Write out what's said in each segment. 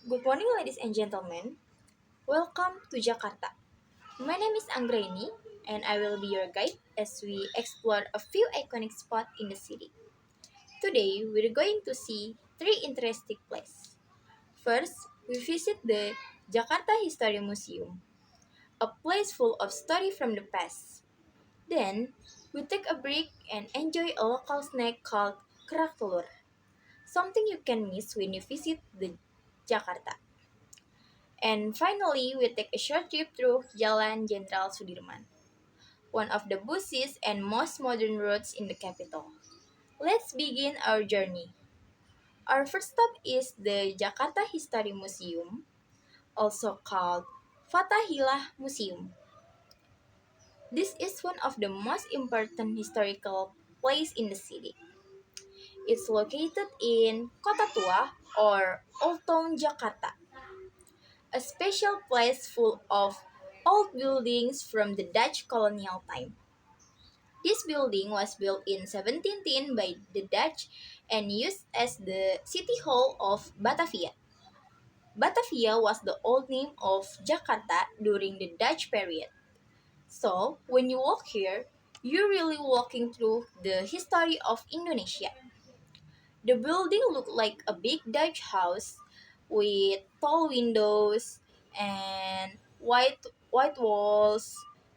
Good morning, ladies and gentlemen. Welcome to Jakarta. My name is Anggraeini, and I will be your guide as we explore a few iconic spots in the city. Today, we're going to see three interesting places. First, we visit the Jakarta History Museum, a place full of story from the past. Then, we take a break and enjoy a local snack called kerak telur, something you can miss when you visit the Jakarta. And finally, we take a short trip through Jalan Jenderal Sudirman, one of the busiest and most modern roads in the capital. Let's begin our journey. Our first stop is the Jakarta History Museum, also called Fathahilah Museum. This is one of the most important historical places in the city. It's located in Kota Tua or Old Town Jakarta, a special place full of old buildings from the Dutch colonial time. This building was built in 1710 by the Dutch and used as the city hall of Batavia. Batavia was the old name of Jakarta during the Dutch period. So, when you walk here, you're really walking through the history of Indonesia. The building looked like a big Dutch house with tall windows and white walls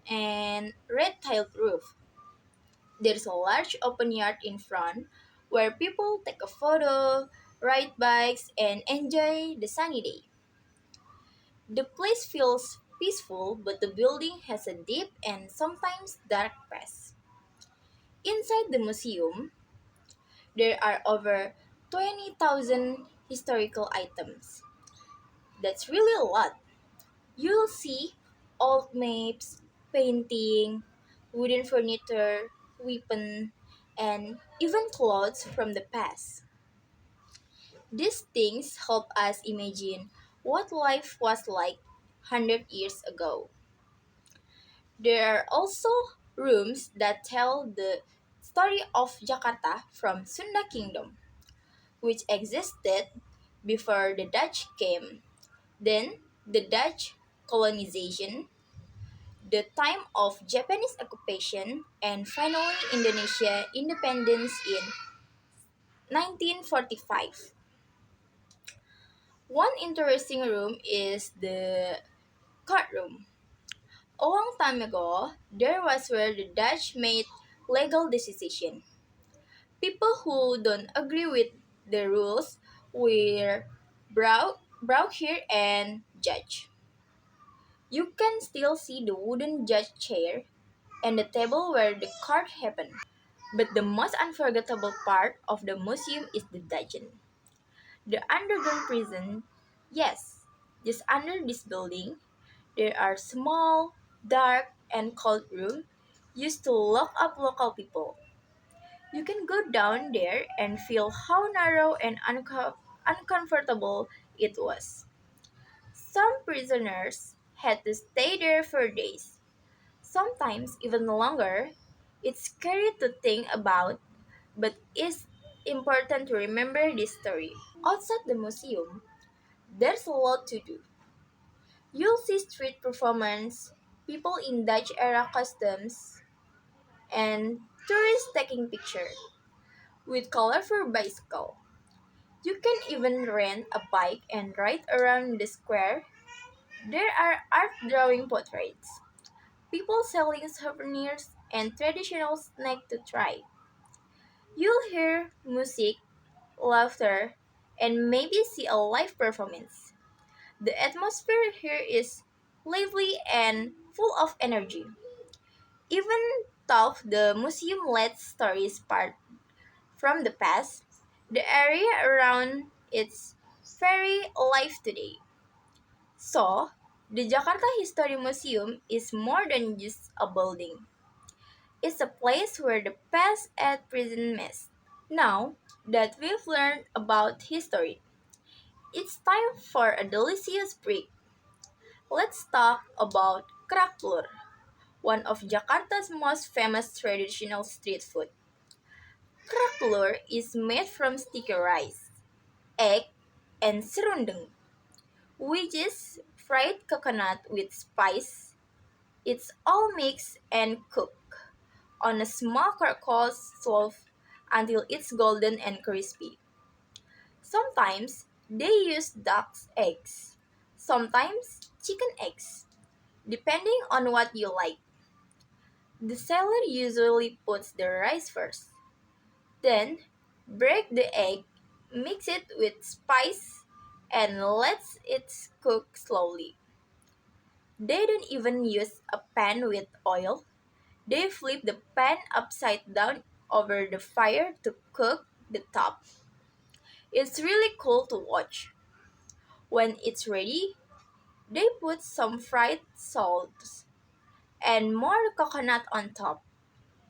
and red tiled roof. There's a large open yard in front where people take a photo, ride bikes, and enjoy the sunny day. The place feels peaceful, but the building has a deep and sometimes dark past. Inside the museum, there are over 20,000 historical items. That's really a lot. You'll see old maps, painting, wooden furniture, weapons, and even clothes from the past. These things help us imagine what life was like 100 years ago. There are also rooms that tell the story of Jakarta from Sunda Kingdom, which existed before the Dutch came. Then, the Dutch colonization, the time of Japanese occupation, and finally Indonesia independence in 1945. One interesting room is the courtroom. A long time ago, there was where the Dutch made legal decisions. People who don't agree with the rules were brought here and judged. You can still see the wooden judge chair and the table where the court happened. But the most unforgettable part of the museum is the dungeon. The underground prison, yes, just under this building, there are small, dark, and cold rooms used to lock up local people. You can go down there and feel how narrow and uncomfortable it was. Some prisoners had to stay there for days, sometimes even longer. It's scary to think about, but it's important to remember this story. Outside the museum, there's a lot to do. You'll see street performance, people in Dutch era costumes, and tourists taking pictures with colorful bicycle. You can even rent a bike and ride around the square. There are art drawing portraits, people selling souvenirs, and traditional snacks to try. You'll hear music, laughter, and maybe see a live performance. The atmosphere here is lively and full of energy. Even though the museum lets stories part from the past, the area around it's very alive today. So, the Jakarta History Museum is more than just a building. It's a place where the past and present meet. Now that we've learned about history, it's time for a delicious break. Let's talk about kerak telur, one of Jakarta's most famous traditional street food. Kerak telur is made from sticky rice, egg, and serundeng. which is fried coconut with spice. It's all mixed and cooked on a small charcoal stove until it's golden and crispy. Sometimes they use duck's eggs, sometimes chicken eggs, depending on what you like. The seller usually puts the rice first, then break the egg, mix it with spice, and lets it cook slowly. They don't even use a pan with oil. They flip the pan upside down over the fire to cook the top. It's really cool to watch. When it's ready, they put some fried salts and more coconut on top.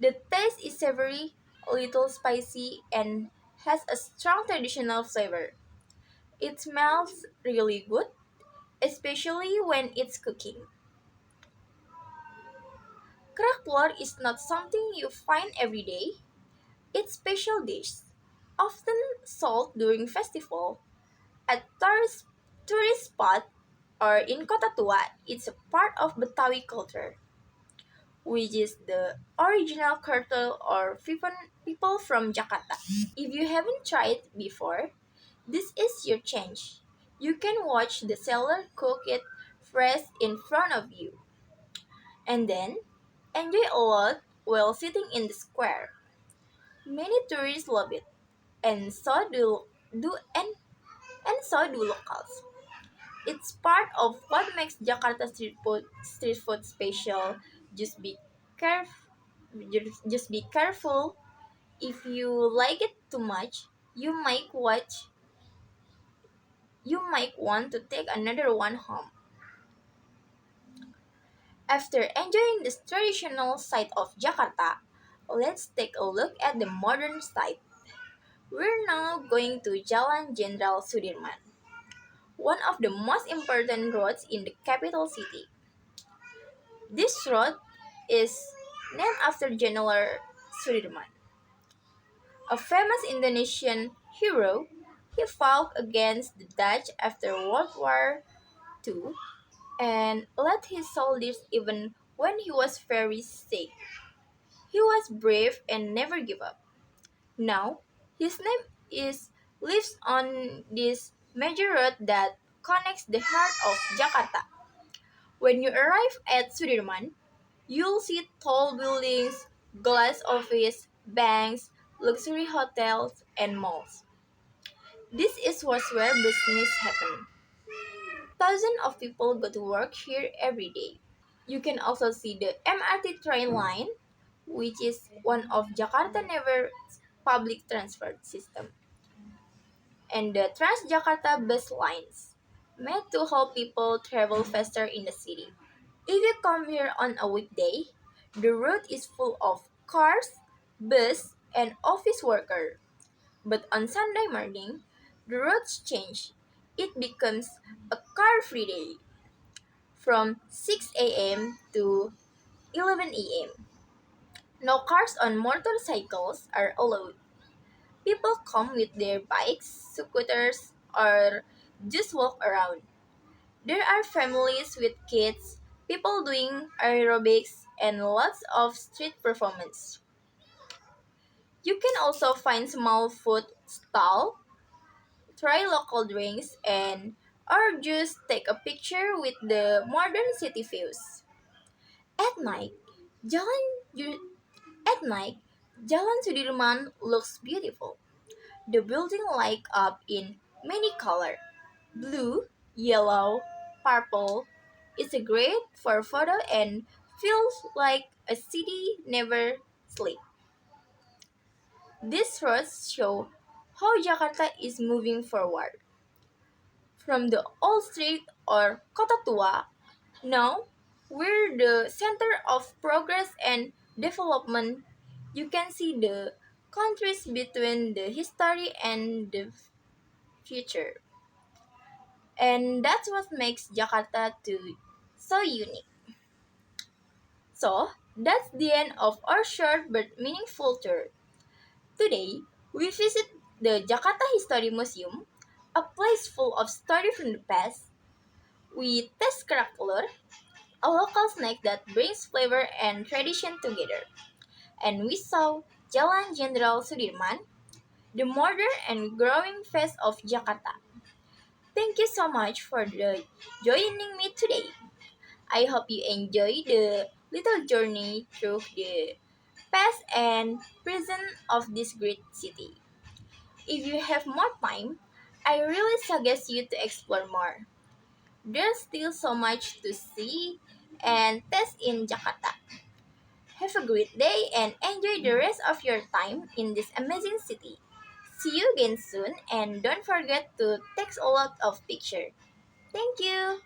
The taste is savory, a little spicy, and has a strong traditional flavor. It smells really good, especially when it's cooking. Kerak telur is not something you find every day. It's special dish, often sold during festival, at tourist spot, or in Kota Tua. It's a part of Betawi culture, which is the original culture or people from Jakarta. If you haven't tried before, this is your chance. You can watch the seller cook it fresh in front of you, and then enjoy a lot while sitting in the square. Many tourists love it, and so do locals. It's part of what makes Jakarta street food special. Just be careful. Just be careful. If you like it too much, you might watch. You might want to take another one home. After enjoying the traditional side of Jakarta, let's take a look at the modern side. We're now going to Jalan Jenderal Sudirman, one of the most important roads in the capital city. This road is named after General Sudirman, a famous Indonesian hero. He fought against the Dutch after World War II and led his soldiers even when he was very sick. He was brave and never gave up. Now, his name is lives on this major road that connects the heart of Jakarta. When you arrive at Sudirman, you'll see tall buildings, glass office, banks, luxury hotels, and malls. This is where business happen. Thousands of people go to work here every day. You can also see the MRT train line, which is one of Jakarta Never public transport system, and the Transjakarta bus lines, made to help people travel faster in the city. If you come here on a weekday, the road is full of cars, bus, and office workers. But on Sunday morning, the roads change. It becomes a car-free day from 6 a.m. to 11 a.m. No cars on motorcycles are allowed. People come with their bikes, scooters, or just walk around. There are families with kids, people doing aerobics, and lots of street performance. You can also find small food stall, try local drinks, and or just take a picture with the modern city views. At night, Jalan Ju- at night, Jalan Sudirman looks beautiful. The building light up in many colors: blue, yellow, purple. It's a great for photo and feels like a city never sleeps. These roads show how Jakarta is moving forward. From the old street or Kota Tua, now we're the center of progress and development. You can see the countries between the history and the future. And that's what makes Jakarta so unique. So, that's the end of our short but meaningful tour. Today, we visit the Jakarta History Museum, a place full of stories from the past. We taste crackler, a local snack that brings flavor and tradition together. And we saw Jalan Jenderal Sudirman, the modern and growing face of Jakarta. Thank you so much for joining me today. I hope you enjoy the little journey through the past and present of this great city. If you have more time, I really suggest you to explore more. There's still so much to see and taste in Jakarta. Have a great day and enjoy the rest of your time in this amazing city. See you again soon and don't forget to take a lot of pictures. Thank you.